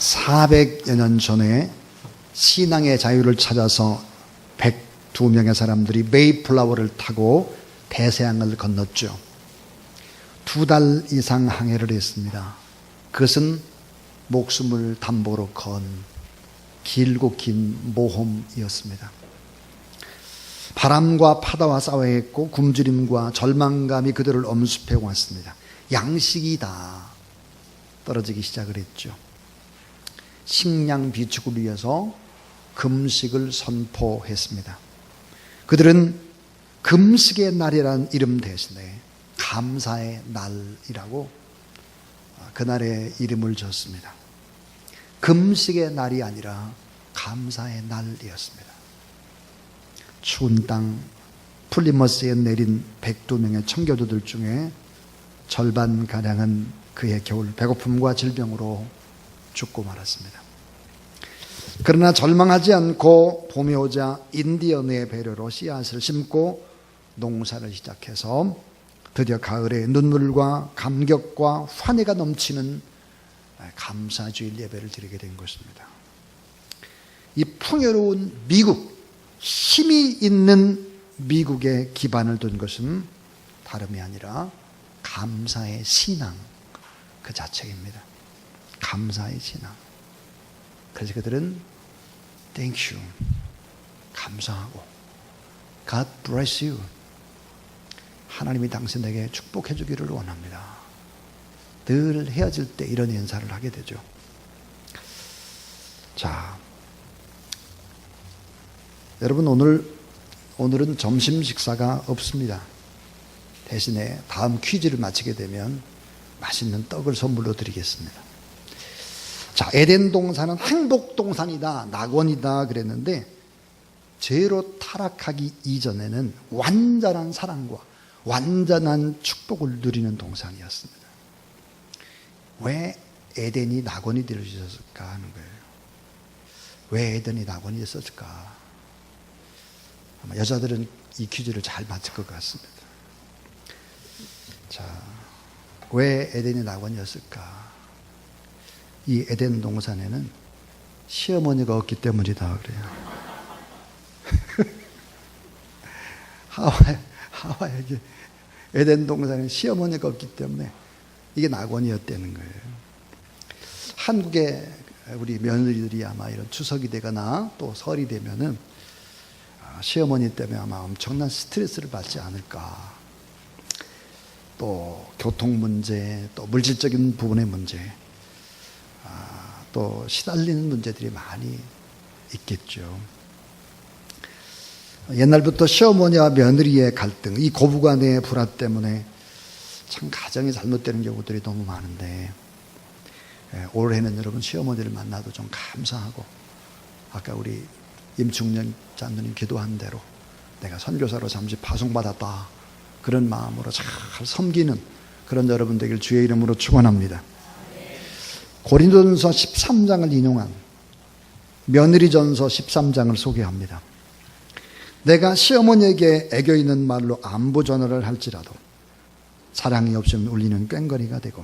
400여 년 전에 신앙의 자유를 찾아서 102명의 사람들이 메이플라워를 타고 대서양을 건넜죠. 2달 이상 항해를 했습니다. 그것은 목숨을 담보로 건 길고 긴 모험이었습니다. 바람과 파도와 싸워야 했고 굶주림과 절망감이 그들을 엄습해 왔습니다. 양식이 다 떨어지기 시작을 했죠. 식량 비축을 위해서 금식을 선포했습니다. 그들은 금식의 날이라는 이름 대신에 감사의 날이라고 그날의 이름을 줬습니다. 금식의 날이 아니라 감사의 날이었습니다. 추운 땅 플리머스에 내린 102명의 청교도들 중에 절반가량은 그의 겨울 배고픔과 질병으로 죽고 말았습니다. 그러나 절망하지 않고 봄이 오자 인디언의 배려로 씨앗을 심고 농사를 시작해서 드디어 가을에 눈물과 감격과 환희가 넘치는 감사주일 예배를 드리게 된 것입니다. 이 풍요로운 미국, 힘이 있는 미국의 기반을 둔 것은 다름이 아니라 감사의 신앙 그 자체입니다. 감사의 신앙. 그래서 그들은 Thank you, 감사하고 God bless you, 하나님이 당신에게 축복해 주기를 원합니다. 늘 헤어질 때 이런 인사를 하게 되죠. 자, 여러분 오늘은 점심 식사가 없습니다. 대신에 다음 퀴즈를 마치게 되면 맛있는 떡을 선물로 드리겠습니다. 자, 에덴 동산은 행복 동산이다, 낙원이다 그랬는데 죄로 타락하기 이전에는 완전한 사랑과 완전한 축복을 누리는 동산이었습니다. 왜 에덴이 낙원이 되어졌을까 하는 거예요. 왜 에덴이 낙원이 됐을까? 아마 여자들은 이 퀴즈를 잘 맞힐 것 같습니다. 자, 왜 에덴이 낙원이었을까? 이 에덴 동산에는 시어머니가 없기 때문이다 그래요. 하와에게 에덴 동산에 시어머니가 없기 때문에 이게 낙원이었다는 거예요. 한국의 우리 며느리들이 아마 이런 추석이 되거나 또 설이 되면은 시어머니 때문에 아마 엄청난 스트레스를 받지 않을까. 또 교통 문제, 또 물질적인 부분의 문제, 또 시달리는 문제들이 많이 있겠죠. 옛날부터 시어머니와 며느리의 갈등, 이 고부간의 불화 때문에 참 가정이 잘못되는 경우들이 너무 많은데, 올해는 여러분 시어머니를 만나도 좀 감사하고, 아까 우리 임충년 장로님 기도한 대로 내가 선교사로 잠시 파송받았다, 그런 마음으로 잘 섬기는 그런 여러분 되길 주의 이름으로 축원합니다. 고린도전서 13장을 인용한 며느리전서 13장을 소개합니다. 내가 시어머니에게 애교 있는 말로 안부 전화를 할지라도 사랑이 없으면 울리는 꽹거리가 되고,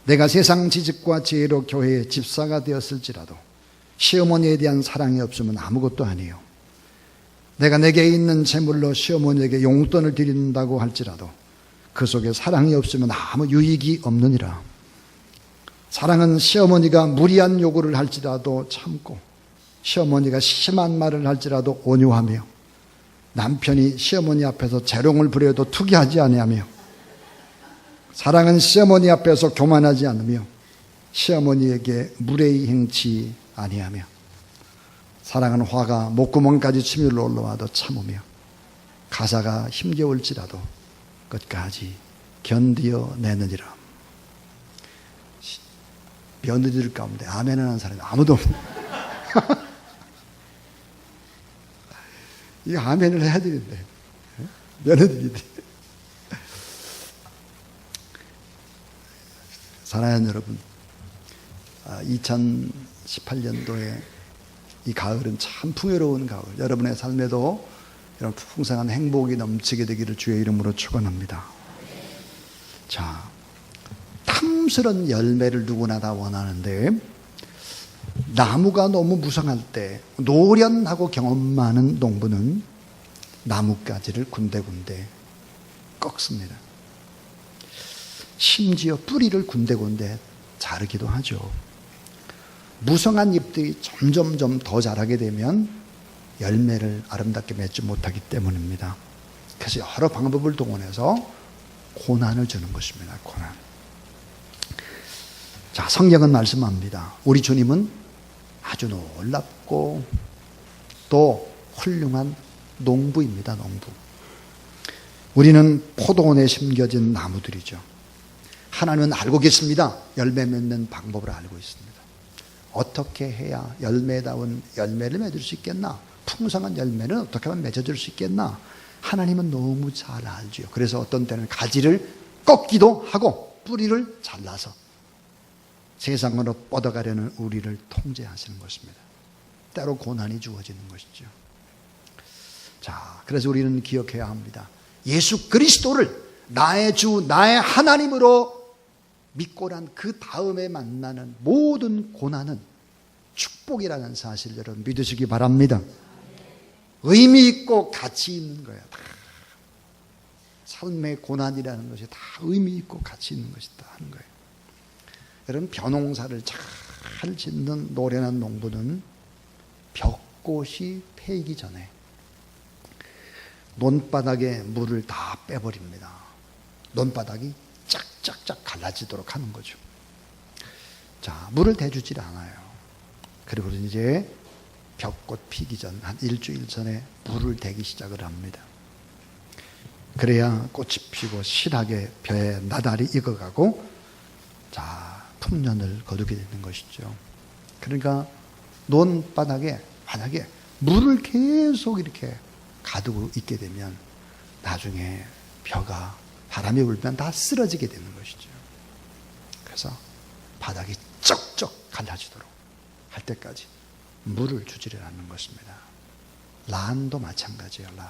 내가 세상 지식과 지혜로 교회의 집사가 되었을지라도 시어머니에 대한 사랑이 없으면 아무것도 아니에요. 내가 내게 있는 재물로 시어머니에게 용돈을 드린다고 할지라도 그 속에 사랑이 없으면 아무 유익이 없느니라. 사랑은 시어머니가 무리한 요구를 할지라도 참고, 시어머니가 심한 말을 할지라도 온유하며, 남편이 시어머니 앞에서 재롱을 부려도 투기하지 아니하며, 사랑은 시어머니 앞에서 교만하지 않으며 시어머니에게 무례히 행치 아니하며, 사랑은 화가 목구멍까지 치밀러 올라와도 참으며, 가사가 힘겨울지라도 끝까지 견디어 내느니라. 며느리들 가운데 아멘 하는 사람이 아무도 없네. 이 아멘을 해야 되는데 며느리들이. 사랑하는 여러분, 2018년도에 이 가을은 참 풍요로운 가을, 여러분의 삶에도 이런 풍성한 행복이 넘치게 되기를 주의 이름으로 축원합니다. 자, 탐스런 열매를 누구나 다 원하는데 나무가 너무 무성할 때 노련하고 경험 많은 농부는 나뭇가지를 군데군데 꺾습니다. 심지어 뿌리를 군데군데 자르기도 하죠. 무성한 잎들이 점점점 더 자라게 되면 열매를 아름답게 맺지 못하기 때문입니다. 그래서 여러 방법을 동원해서 고난을 주는 것입니다. 고난. 자, 성경은 말씀합니다. 우리 주님은 아주 놀랍고 또 훌륭한 농부입니다. 농부. 우리는 포도원에 심겨진 나무들이죠. 하나님은 알고 계십니다. 열매 맺는 방법을 알고 있습니다. 어떻게 해야 열매다운 열매를 맺을 수 있겠나? 풍성한 열매는 어떻게 하면 맺어줄 수 있겠나? 하나님은 너무 잘 알죠. 그래서 어떤 때는 가지를 꺾기도 하고 뿌리를 잘라서 세상으로 뻗어가려는 우리를 통제하시는 것입니다. 때로 고난이 주어지는 것이죠. 자, 그래서 우리는 기억해야 합니다. 예수 그리스도를 나의 주, 나의 하나님으로 믿고 난 그 다음에 만나는 모든 고난은 축복이라는 사실 여러분 믿으시기 바랍니다. 의미 있고 가치 있는 거야. 다. 삶의 고난이라는 것이 다 의미 있고 가치 있는 것이다 하는 거예요. 여러분 벼농사를 잘 짓는 노련한 농부는 벽꽃이 패이기 전에 논바닥에 물을 다 빼버립니다. 논바닥이 짝짝짝 갈라지도록 하는 거죠. 자, 물을 대주질 않아요. 그리고 이제 벽꽃 피기 전 한 일주일 전에 물을 대기 시작을 합니다. 그래야 꽃이 피고 실하게 벼에 나달이 익어가고 자, 풍년을 거두게 되는 것이죠. 그러니까 논바닥에 만약에 물을 계속 이렇게 가두고 있게 되면 나중에 벼가 바람이 불면 다 쓰러지게 되는 것이죠. 그래서 바닥이 쩍쩍 갈라지도록 할 때까지 물을 주지를 않는 것입니다. 란도 마찬가지예요. 란.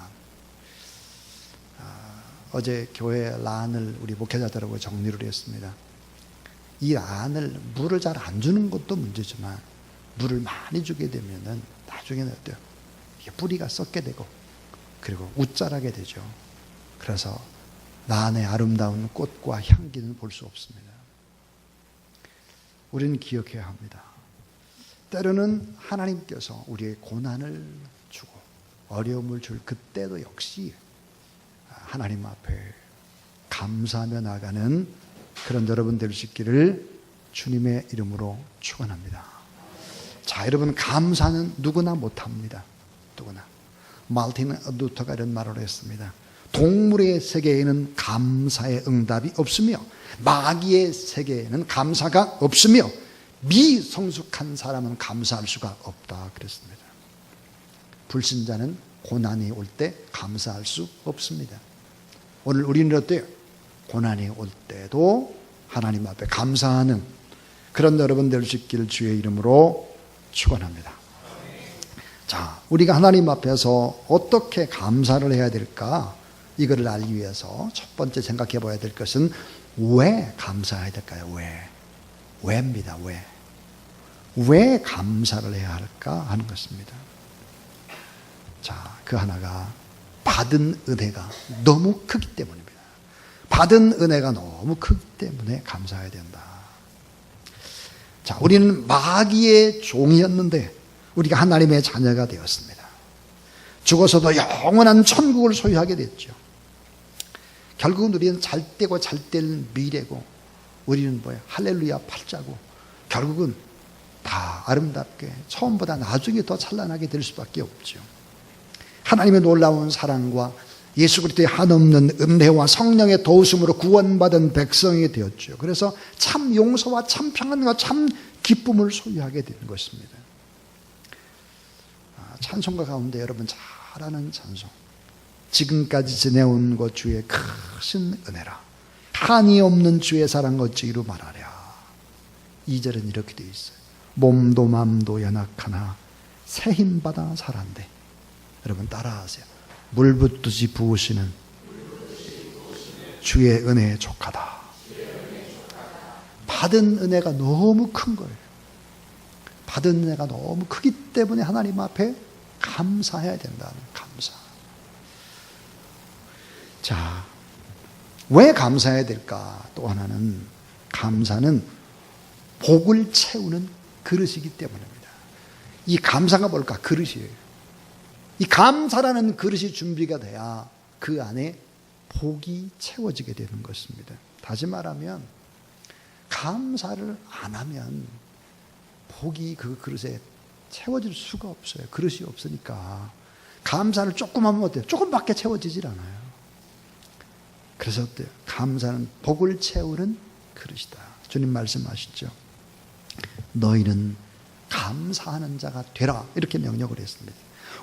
어제 교회 란을 우리 목회자들하고 정리를 했습니다. 이 란을 물을 잘 안 주는 것도 문제지만 물을 많이 주게 되면은 나중에는 어때요? 이게 뿌리가 썩게 되고 그리고 웃자라게 되죠. 그래서 란의 아름다운 꽃과 향기는 볼 수 없습니다. 우리는 기억해야 합니다. 때로는 하나님께서 우리의 고난을 주고 어려움을 줄 그때도 역시 하나님 앞에 감사하며 나가는 그런 여러분 될 수 있기를 주님의 이름으로 축원합니다. 자, 여러분 감사는 누구나 못합니다. 누구나. 말틴 루터가 이런 말을 했습니다. 동물의 세계에는 감사의 응답이 없으며 마귀의 세계에는 감사가 없으며 미성숙한 사람은 감사할 수가 없다 그랬습니다. 불신자는 고난이 올 때 감사할 수 없습니다. 오늘 우리는 어때요? 고난이 올 때도 하나님 앞에 감사하는 그런 여러분 될 수 있기를 주의 이름으로 축원합니다. 자, 우리가 하나님 앞에서 어떻게 감사를 해야 될까? 이거를 알기 위해서 첫 번째 생각해 봐야 될 것은 왜 감사해야 될까요? 왜입니다. 왜 감사를 해야 할까 하는 것입니다. 자, 그 하나가 받은 은혜가 너무 크기 때문입니다. 받은 은혜가 너무 크기 때문에 감사해야 된다. 자, 우리는 마귀의 종이었는데 우리가 하나님의 자녀가 되었습니다. 죽어서도 영원한 천국을 소유하게 됐죠. 결국은 우리는 잘되고 잘될 미래고 우리는 뭐예요? 할렐루야 팔자고 결국은 다 아름답게 처음보다 나중에 더 찬란하게 될 수밖에 없죠. 하나님의 놀라운 사랑과 예수 그리스도의 한없는 은혜와 성령의 도우심으로 구원받은 백성이 되었죠. 그래서 참 용서와 참 평안과 참 기쁨을 소유하게 되는 것입니다. 찬송가 가운데 여러분 잘 아는 찬송, 지금까지 지내온 것 주의 크신 은혜라 한이 없는 주의 사랑 어찌기로 말하랴. 2절은 이렇게 되어 있어요. 몸도 맘도 연약하나 새 힘받아 살았는데, 여러분 따라하세요. 물 붓듯이 부으시는 주의 은혜에 족하다. 받은 은혜가 너무 큰 거예요. 받은 은혜가 너무 크기 때문에 하나님 앞에 감사해야 된다는 감사. 자, 왜 감사해야 될까? 또 하나는 감사는 복을 채우는 그릇이기 때문입니다. 이 감사가 뭘까? 그릇이에요. 이 감사라는 그릇이 준비가 돼야 그 안에 복이 채워지게 되는 것입니다. 다시 말하면 감사를 안 하면 복이 그 그릇에 채워질 수가 없어요. 그릇이 없으니까. 감사를 조금 하면 어때요? 조금밖에 채워지질 않아요. 그래서 어때요? 감사는 복을 채우는 그릇이다. 주님 말씀하시죠. 너희는 감사하는 자가 되라. 이렇게 명령을 했습니다.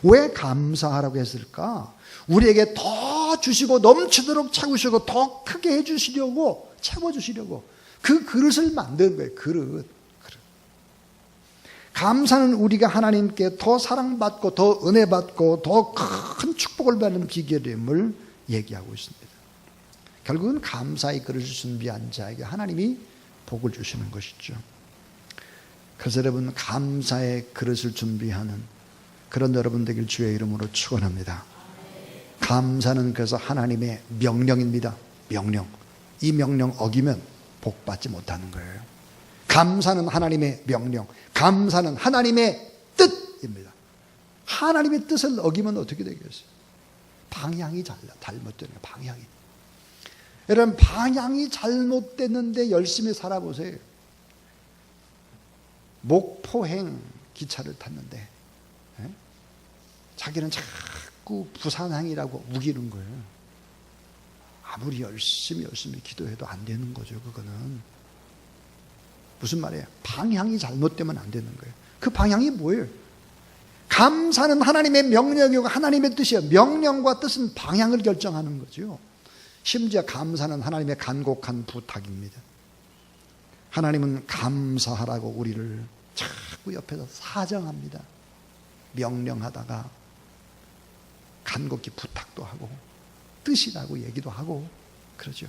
왜 감사하라고 했을까? 우리에게 더 주시고 넘치도록 채우시고 더 크게 해주시려고, 채워주시려고 그 그릇을 만든 거예요. 그릇. 감사는 우리가 하나님께 더 사랑받고 더 은혜받고 더 큰 축복을 받는 비결임을 얘기하고 있습니다. 결국은 감사의 그릇을 준비한 자에게 하나님이 복을 주시는 것이죠. 그래서 여러분, 감사의 그릇을 준비하는 그런 여러분 되길 주의 이름으로 축원합니다. 감사는 그래서 하나님의 명령입니다. 명령. 이 명령 어기면 복 받지 못하는 거예요. 감사는 하나님의 명령, 감사는 하나님의 뜻입니다. 하나님의 뜻을 어기면 어떻게 되겠어요? 방향이 잘못되는 거예요. 방향이. 여러분, 방향이 잘못됐는데 열심히 살아보세요. 목포행 기차를 탔는데 자기는 자꾸 부산항이라고 우기는 거예요. 아무리 열심히 기도해도 안 되는 거죠. 그거는 무슨 말이에요? 방향이 잘못되면 안 되는 거예요. 그 방향이 뭐예요? 감사는 하나님의 명령이고 하나님의 뜻이에요. 명령과 뜻은 방향을 결정하는 거죠. 심지어 감사는 하나님의 간곡한 부탁입니다. 하나님은 감사하라고 우리를 자꾸 옆에서 사정합니다. 명령하다가 간곡히 부탁도 하고 뜻이라고 얘기도 하고 그러죠.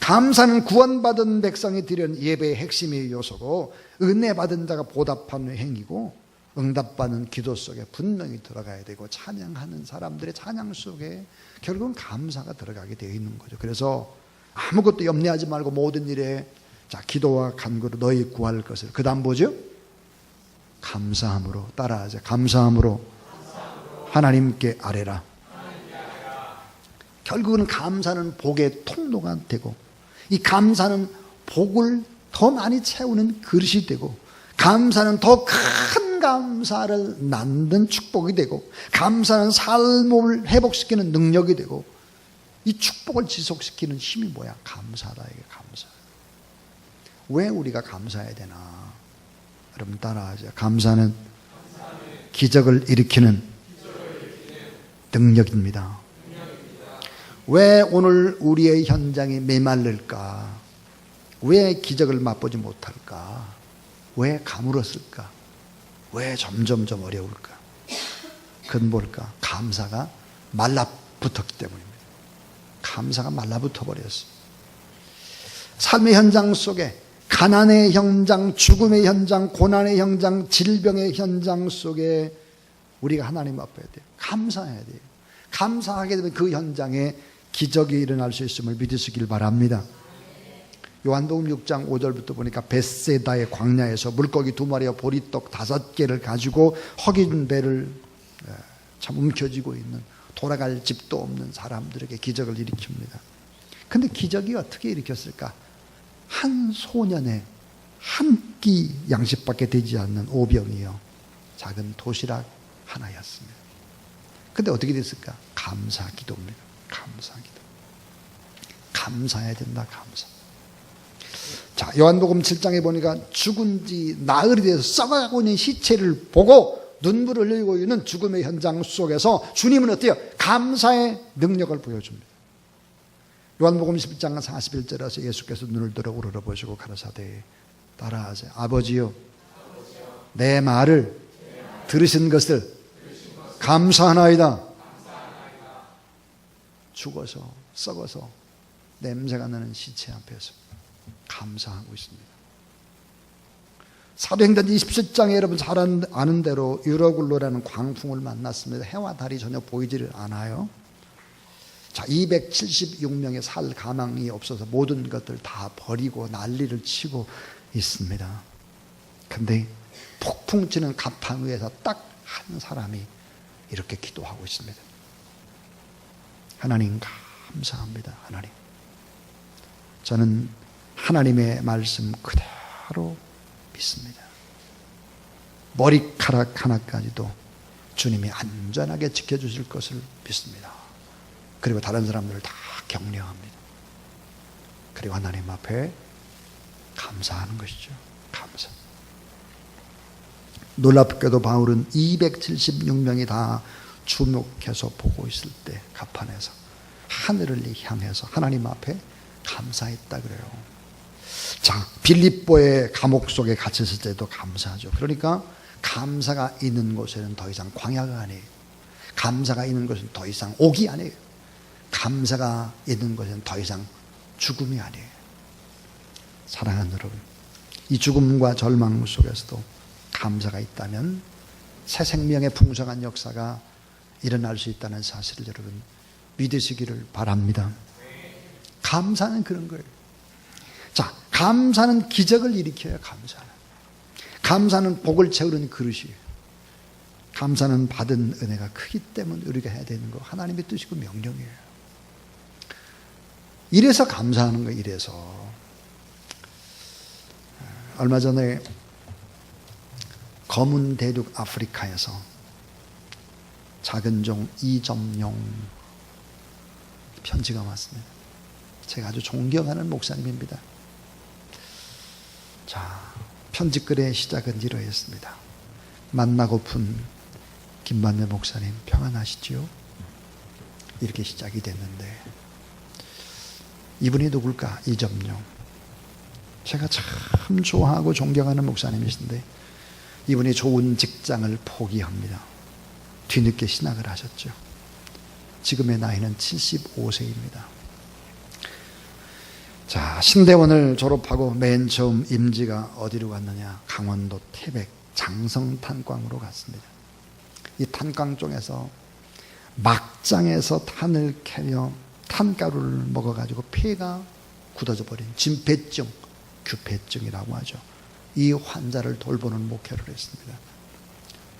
감사는 구원받은 백성이 드리는 예배의 핵심의 요소고 은혜 받은 자가 보답하는 행위고 응답받는 기도 속에 분명히 들어가야 되고 찬양하는 사람들의 찬양 속에 결국은 감사가 들어가게 되어 있는 거죠. 그래서 아무것도 염려하지 말고 모든 일에 기도와 간구로 너희 구할 것을, 그 다음 뭐죠? 감사함으로. 따라하자. 감사함으로 하나님께 아뢰라. 결국은 감사는 복의 통로가 되고 이 감사는 복을 더 많이 채우는 그릇이 되고 감사는 더 큰 감사를 낳는 축복이 되고 감사는 삶을 회복시키는 능력이 되고 이 축복을 지속시키는 힘이 뭐야? 감사다. 이게 감사. 왜 우리가 감사해야 되나? 여러분 따라하죠. 감사는 기적을 일으키는 능력입니다. 왜 오늘 우리의 현장이 메말를까? 왜 기적을 맛보지 못할까? 왜 가물었을까? 왜 점점 어려울까? 그건 뭘까? 감사가 말라붙었기 때문입니다. 감사가 말라붙어 버렸어요. 삶의 현장 속에 가난의 현장, 죽음의 현장, 고난의 현장, 질병의 현장 속에 우리가 하나님 앞에 돼요. 감사해야 돼요. 감사하게 되면 그 현장에 기적이 일어날 수 있음을 믿으시길 바랍니다. 요한복음 6장 5절부터 보니까 벳세다의 광야에서 물고기 2마리와 보리떡 5개를 가지고 허긴 배를 참 움켜쥐고 있는 돌아갈 집도 없는 사람들에게 기적을 일으킵니다. 근데 기적이 어떻게 일으켰을까? 한 소년의 한 끼 양식밖에 되지 않는 오병이요 작은 도시락 하나였습니다. 근데 어떻게 됐을까? 감사 기도입니다. 감사 기도. 감사해야 된다. 감사. 자, 요한복음 7장에 보니까 죽은 지 나흘이 돼서 썩어가고 있는 시체를 보고 눈물을 흘리고 있는 죽음의 현장 속에서 주님은 어때요? 감사의 능력을 보여줍니다. 요한복음 11장 41절에서 예수께서 눈을 들어 우러러보시고 가라사대 따라하세요. 아버지요, 내 말을 들으신 것을 감사하나이다. 죽어서 썩어서 냄새가 나는 시체 앞에서 감사하고 있습니다. 사도행전 27장에 여러분 잘 아는 대로 유로굴로라는 광풍을 만났습니다. 해와 달이 전혀 보이지를 않아요. 자, 276명의 살 가망이 없어서 모든 것들 다 버리고 난리를 치고 있습니다. 근데 폭풍 치는 갑판 위에서 딱 한 사람이 이렇게 기도하고 있습니다. 하나님 감사합니다. 하나님, 저는 하나님의 말씀 그대로 믿습니다. 머리카락 하나까지도 주님이 안전하게 지켜주실 것을 믿습니다. 그리고 다른 사람들을 다 격려합니다. 그리고 하나님 앞에 감사하는 것이죠. 감사. 놀랍게도 바울은 276명이 다 주목해서 보고 있을 때 갑판에서 하늘을 향해서 하나님 앞에 감사했다 그래요. 자, 빌립보의 감옥 속에 갇혔을 때도 감사하죠. 그러니까 감사가 있는 곳에는 더 이상 광야가 아니에요. 감사가 있는 곳은 더 이상 옥이 아니에요. 감사가 있는 곳은 더 이상 죽음이 아니에요. 사랑하는 여러분, 이 죽음과 절망 속에서도 감사가 있다면 새 생명의 풍성한 역사가 일어날 수 있다는 사실을 여러분 믿으시기를 바랍니다. 감사는 그런 거예요. 자, 감사는 기적을 일으켜요. 감사는 복을 채우는 그릇이에요. 감사는 받은 은혜가 크기 때문에 우리가 해야 되는 거 하나님의 뜻이고 명령이에요. 이래서 감사하는 거예요. 이래서 얼마 전에 검은 대륙 아프리카에서 작은 종 이점용 편지가 왔습니다. 제가 아주 존경하는 목사님입니다. 자, 편지글의 시작은 이러했습니다. 만나고픈 김만배 목사님 평안하시지요? 이렇게 시작이 됐는데 이분이 누굴까? 이점용. 제가 참 좋아하고 존경하는 목사님이신데 이분이 좋은 직장을 포기합니다. 뒤늦게 신학을 하셨죠. 지금의 나이는 75세입니다. 자, 신대원을 졸업하고 맨 처음 임지가 어디로 갔느냐? 강원도 태백 장성 탄광으로 갔습니다. 이 탄광 쪽에서 막장에서 탄을 캐며 탄가루를 먹어가지고 폐가 굳어져 버린 진폐증, 규폐증이라고 하죠. 이 환자를 돌보는 목회를 했습니다.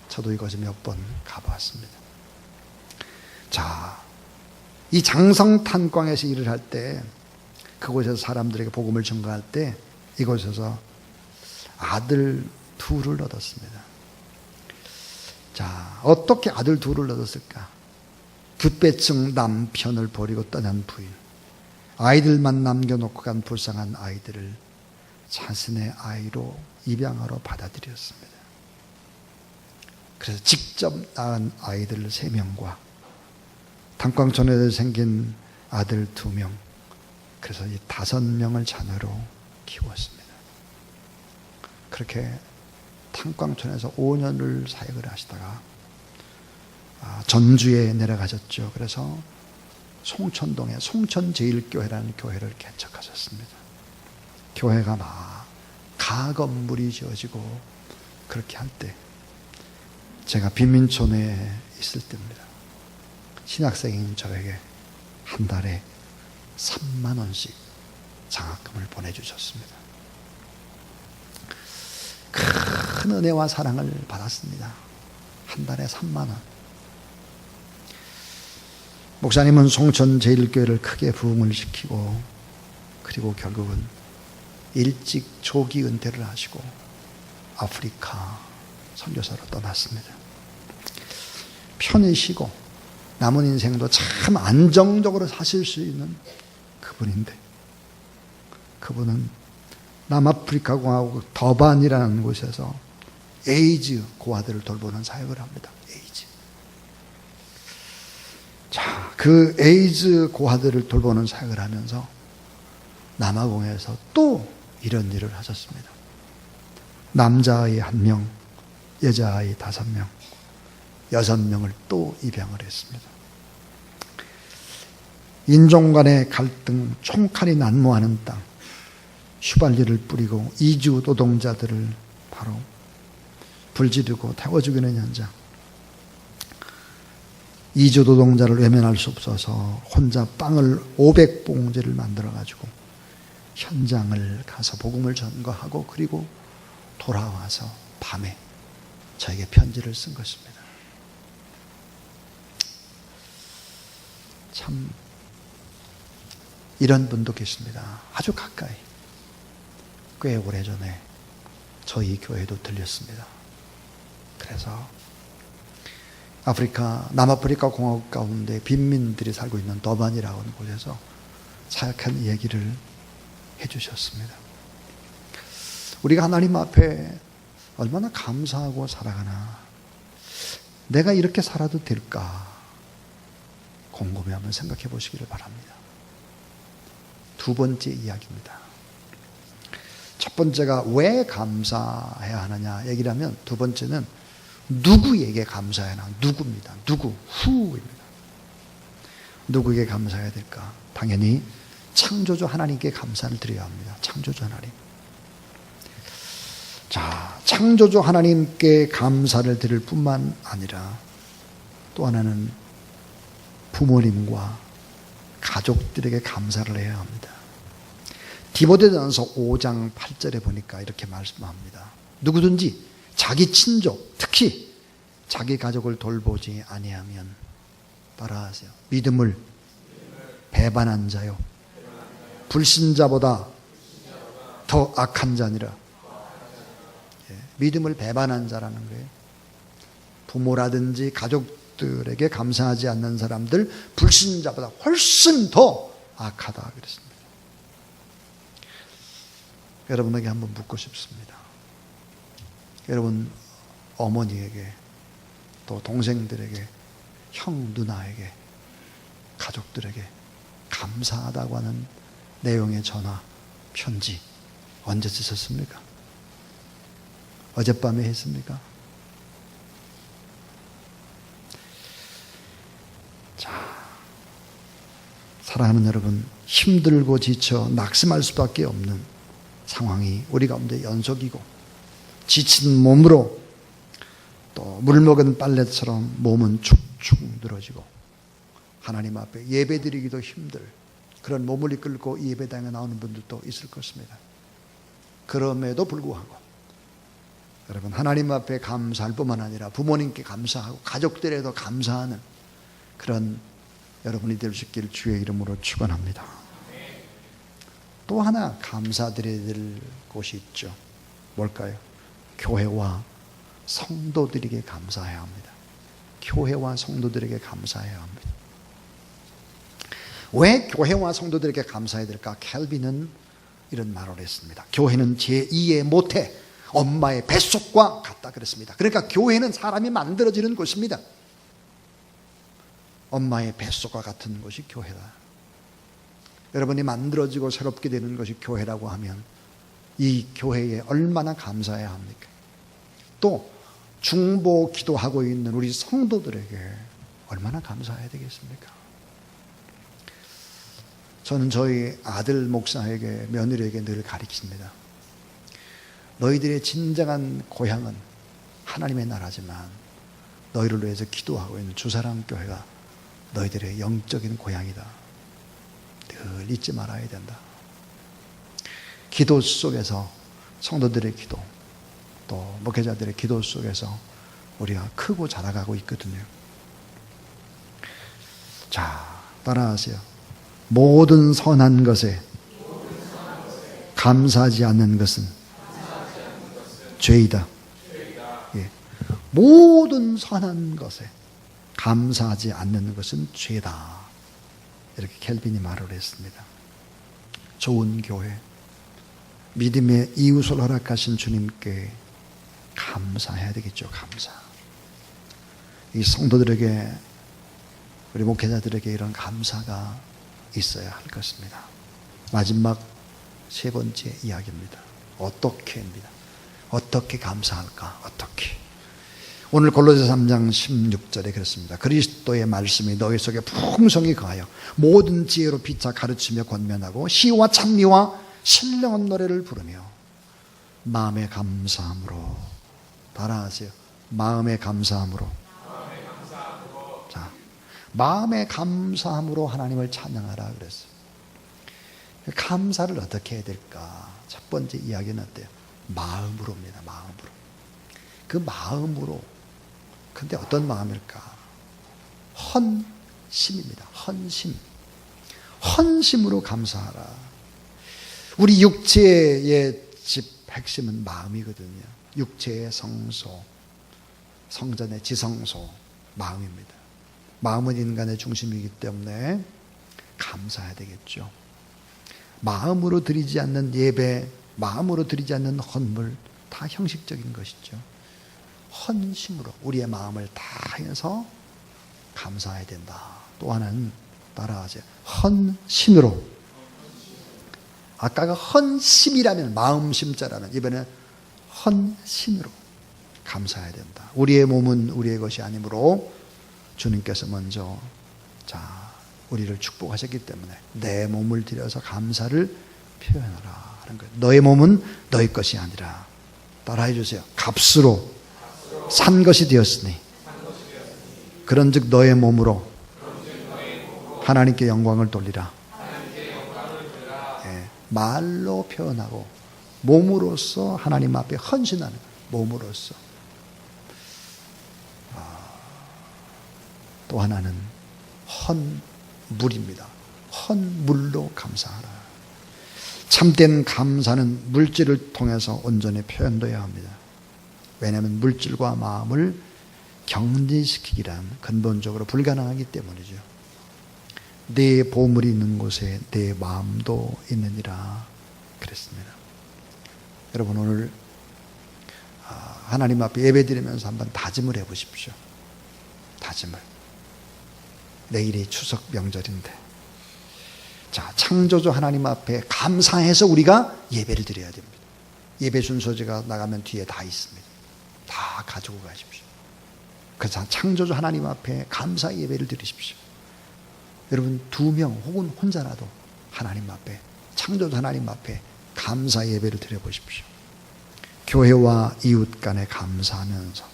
저도 이곳에 몇 번 가봤습니다. 자, 이 장성 탄광에서 일을 할 때 그곳에서 사람들에게 복음을 전가할 때 이곳에서 아들 둘을 얻었습니다. 자, 어떻게 아들 둘을 얻었을까? 규폐증 남편을 버리고 떠난 부인, 아이들만 남겨놓고 간 불쌍한 아이들을 자신의 아이로 입양하러 받아들였습니다. 그래서 직접 낳은 아이들 3명과 탄광촌에서 생긴 아들 2명, 그래서 이 5명을 자녀로 키웠습니다. 그렇게 탄광촌에서 5년을 사역을 하시다가 전주에 내려가셨죠. 그래서 송천동에 송천제일교회라는 교회를 개척하셨습니다. 교회가 막 가건물이 지어지고 그렇게 할 때 제가 빈민촌에 있을 때입니다. 신학생인 저에게 한 달에 3만 원씩 장학금을 보내주셨습니다. 큰 은혜와 사랑을 받았습니다. 한 달에 3만 원. 목사님은 송천제일교회를 크게 부흥을 시키고 그리고 결국은 일찍 조기 은퇴를 하시고 아프리카 선교사로 떠났습니다. 편히 쉬고 남은 인생도 참 안정적으로 사실 수 있는 그분인데 그분은 남아프리카 공화국 더반이라는 곳에서 에이즈 고아들을 돌보는 사역을 합니다. 에이즈. 자, 그 에이즈 고아들을 돌보는 사역을 하면서 남아공에서 또 이런 일을 하셨습니다. 남자아이 1명, 여자아이 5명, 6명을 또 입양을 했습니다. 인종 간의 갈등, 총칼이 난무하는 땅, 휘발유를 뿌리고 이주 노동자들을 바로 불 지르고 태워 죽이는 현장. 이주 노동자를 외면할 수 없어서 혼자 빵을 500봉지를 만들어가지고 현장을 가서 복음을 전거하고 그리고 돌아와서 밤에 저에게 편지를 쓴 것입니다. 참 이런 분도 계십니다. 아주 가까이. 꽤 오래전에 저희 교회도 들렸습니다. 그래서 남아프리카 공화국 가운데 빈민들이 살고 있는 더반이라고 하는 곳에서 사역한 얘기를 해주셨습니다. 우리가 하나님 앞에 얼마나 감사하고 살아가나, 내가 이렇게 살아도 될까 곰곰이 한번 생각해 보시기를 바랍니다. 두 번째 이야기입니다. 첫 번째가 왜 감사해야 하느냐 얘기를 하면, 두 번째는 누구에게 감사해야 하나, 누구입니다. 후입니다. 누구에게 감사해야 될까? 당연히 창조주 하나님께 감사를 드려야 합니다. 창조주 하나님. 자, 창조주 하나님께 감사를 드릴 뿐만 아니라 또 하나는 부모님과 가족들에게 감사를 해야 합니다. 디모데전서 5장 8절에 보니까 이렇게 말씀합니다. 누구든지 자기 친족, 특히 자기 가족을 돌보지 아니하면, 따라하세요, 믿음을 배반한 자요, 불신자보다 더 악한 자니라. 믿음을 배반한 자라는 거예요. 부모라든지 가족들에게 감사하지 않는 사람들, 불신자보다 훨씬 더 악하다 그랬습니다. 여러분에게 한번 묻고 싶습니다. 여러분 어머니에게, 또 동생들에게, 형 누나에게, 가족들에게 감사하다고 하는 내용의 전화, 편지 언제 쓰셨습니까? 어젯밤에 했습니까? 자, 사랑하는 여러분, 힘들고 지쳐 낙심할 수밖에 없는 상황이 우리 가운데 연속이고, 지친 몸으로 또 물먹은 빨래처럼 몸은 축축 늘어지고 하나님 앞에 예배드리기도 힘들 그런 몸을 이끌고 이 예배당에 나오는 분들도 있을 것입니다. 그럼에도 불구하고 여러분, 하나님 앞에 감사할 뿐만 아니라 부모님께 감사하고 가족들에도 감사하는 그런 여러분이 될 수 있기를 주의 이름으로 축원합니다. 또 하나 감사드려야 될 곳이 있죠. 뭘까요? 교회와 성도들에게 감사해야 합니다. 교회와 성도들에게 감사해야 합니다. 왜 교회와 성도들에게 감사해야 될까? 켈빈은 이런 말을 했습니다. 교회는 제2의 모태, 엄마의 뱃속과 같다 그랬습니다. 그러니까 교회는 사람이 만들어지는 곳입니다. 엄마의 뱃속과 같은 곳이 교회다. 여러분이 만들어지고 새롭게 되는 것이 교회라고 하면 이 교회에 얼마나 감사해야 합니까? 또 중보 기도하고 있는 우리 성도들에게 얼마나 감사해야 되겠습니까? 저는 저희 아들 목사에게, 며느리에게 늘 가르칩니다. 너희들의 진정한 고향은 하나님의 나라지만 너희를 위해서 기도하고 있는 주사랑교회가 너희들의 영적인 고향이다. 늘 잊지 말아야 된다. 기도 속에서, 성도들의 기도, 또 목회자들의 기도 속에서 우리가 크고 자라가고 있거든요. 자, 따라하세요. 모든 선한 것에 감사하지 않는 것은 죄이다. 예. 모든 선한 것에 감사하지 않는 것은 죄다. 이렇게 켈빈이 말을 했습니다. 좋은 교회, 믿음의 이웃을 허락하신 주님께 감사해야 되겠죠. 감사. 이 성도들에게, 우리 목회자들에게 이런 감사가 있어야 할 것입니다. 마지막 세 번째 이야기입니다. 어떻게입니다. 어떻게 감사할까? 어떻게? 오늘 골로새 3장 16절에 그렇습니다. 그리스도의 말씀이 너희 속에 풍성히 거하여 모든 지혜로 피차 가르치며 권면하고 시와 찬미와 신령한 노래를 부르며. 마음의 감사함으로. 따라하세요. 마음의 감사함으로. 자, 마음의 감사함으로 하나님을 찬양하라 그랬어요. 감사를 어떻게 해야 될까? 첫 번째 이야기는 어때요? 마음으로입니다. 마음으로. 그 마음으로. 근데 어떤 마음일까? 헌심입니다. 헌심. 헌심으로 감사하라. 우리 육체의 집 핵심은 마음이거든요. 육체의 성소, 성전의 지성소, 마음입니다. 마음은 인간의 중심이기 때문에 감사해야 되겠죠. 마음으로 드리지 않는 예배, 마음으로 드리지 않는 헌물, 다 형식적인 것이죠. 헌심으로 우리의 마음을 다해서 감사해야 된다. 또 하나는 따라하세요. 헌신으로. 아까가 헌심이라면, 마음심자라면, 이번에는 헌신으로 감사해야 된다. 우리의 몸은 우리의 것이 아니므로 주님께서 먼저 우리를 축복하셨기 때문에 내 몸을 들여서 감사를 표현하라 하는 거예요. 너의 몸은 너의 것이 아니라, 따라해 주세요. 값으로 산 것이 되었으니 그런즉 너의 몸으로 하나님께 영광을 돌리라. 예, 말로 표현하고 몸으로서 하나님 앞에 헌신하는 거예요. 몸으로서. 또 하나는 헌물입니다. 헌물로 감사하라. 참된 감사는 물질을 통해서 온전히 표현되어야 합니다. 왜냐하면 물질과 마음을 경리시키기란 근본적으로 불가능하기 때문이죠. 내 보물이 있는 곳에 내 마음도 있느니라 그랬습니다. 여러분, 오늘 하나님 앞에 예배드리면서 한번 다짐을 해보십시오. 다짐을. 내일이 추석 명절인데, 창조주 하나님 앞에 감사해서 우리가 예배를 드려야 됩니다. 예배 순서지가 나가면 뒤에 다 있습니다. 다 가지고 가십시오. 그래서 창조주 하나님 앞에 감사 예배를 드리십시오. 여러분, 2명 혹은 혼자라도 하나님 앞에, 창조주 하나님 앞에 감사 예배를 드려보십시오. 교회와 이웃 간에 감사하면서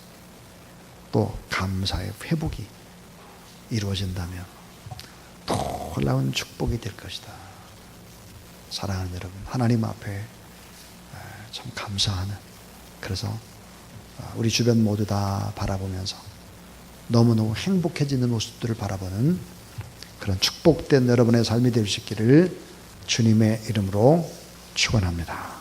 또 감사의 회복이 이루어진다면 놀라운 축복이 될 것이다. 사랑하는 여러분, 하나님 앞에 참 감사하는, 그래서 우리 주변 모두 다 바라보면서 너무너무 행복해지는 모습들을 바라보는 그런 축복된 여러분의 삶이 될 수 있기를 주님의 이름으로 축원합니다.